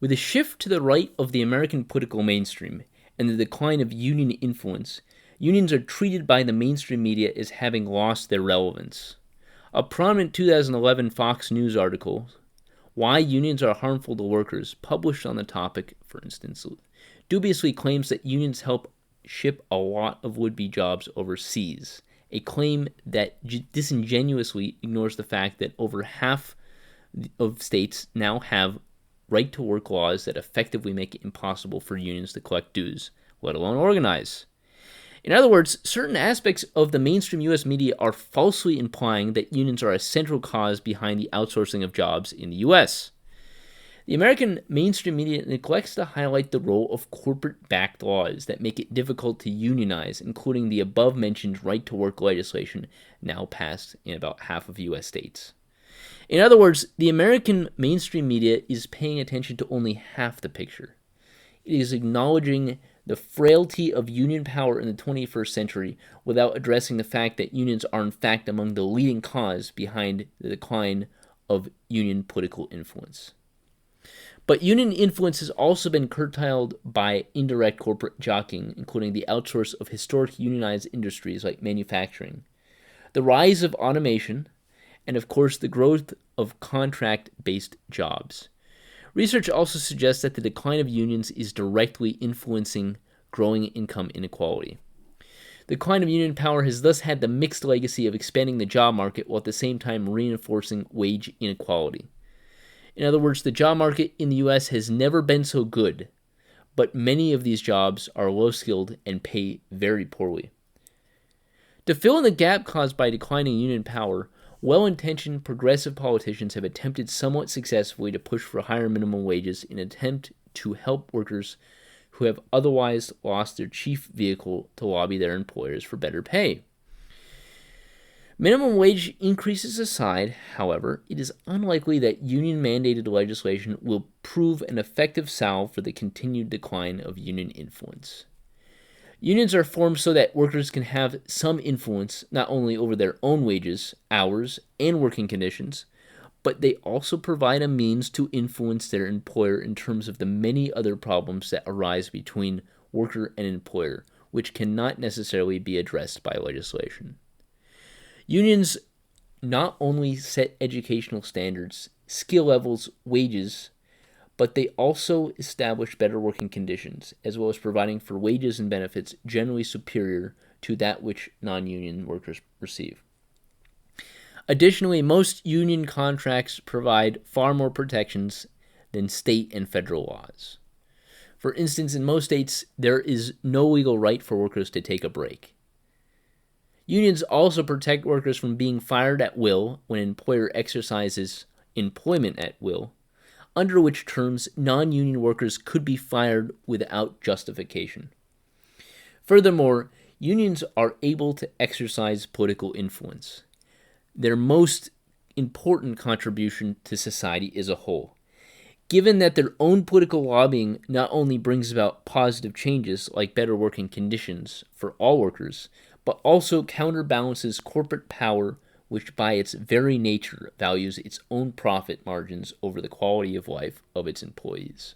With a shift to the right of the American political mainstream and the decline of union influence, unions are treated by the mainstream media as having lost their relevance. A prominent 2011 Fox News article, Why Unions Are Harmful to Workers, published on the topic, for instance, dubiously claims that unions help ship a lot of would-be jobs overseas, a claim that disingenuously ignores the fact that over half of states now have right-to-work laws that effectively make it impossible for unions to collect dues, let alone organize. In other words, certain aspects of the mainstream U.S. media are falsely implying that unions are a central cause behind the outsourcing of jobs in the U.S. The American mainstream media neglects to highlight the role of corporate-backed laws that make it difficult to unionize, including the above-mentioned right-to-work legislation now passed in about half of U.S. states. In other words, the American mainstream media is paying attention to only half the picture. It is acknowledging the frailty of union power in the 21st century without addressing the fact that unions are in fact among the leading cause behind the decline of union political influence. But union influence has also been curtailed by indirect corporate jockeying, including the outsource of historic unionized industries like manufacturing, the rise of automation, and of course the growth of contract-based jobs. Research also suggests that the decline of unions is directly influencing growing income inequality. The decline of union power has thus had the mixed legacy of expanding the job market while at the same time reinforcing wage inequality. In other words, the job market in the U.S. has never been so good, but many of these jobs are low-skilled and pay very poorly. To fill in the gap caused by declining union power, well-intentioned progressive politicians have attempted somewhat successfully to push for higher minimum wages in an attempt to help workers who have otherwise lost their chief vehicle to lobby their employers for better pay. Minimum wage increases aside, however, it is unlikely that union-mandated legislation will prove an effective salve for the continued decline of union influence. Unions are formed so that workers can have some influence not only over their own wages, hours, and working conditions, but they also provide a means to influence their employer in terms of the many other problems that arise between worker and employer, which cannot necessarily be addressed by legislation. Unions not only set educational standards, skill levels, wages, but they also establish better working conditions, as well as providing for wages and benefits generally superior to that which non-union workers receive. Additionally, most union contracts provide far more protections than state and federal laws. For instance, in most states, there is no legal right for workers to take a break. Unions also protect workers from being fired at will when an employer exercises employment at will, under which terms non-union workers could be fired without justification. Furthermore, unions are able to exercise political influence, their most important contribution to society as a whole. Given that their own political lobbying not only brings about positive changes like better working conditions for all workers, but also counterbalances corporate power, which by its very nature values its own profit margins over the quality of life of its employees.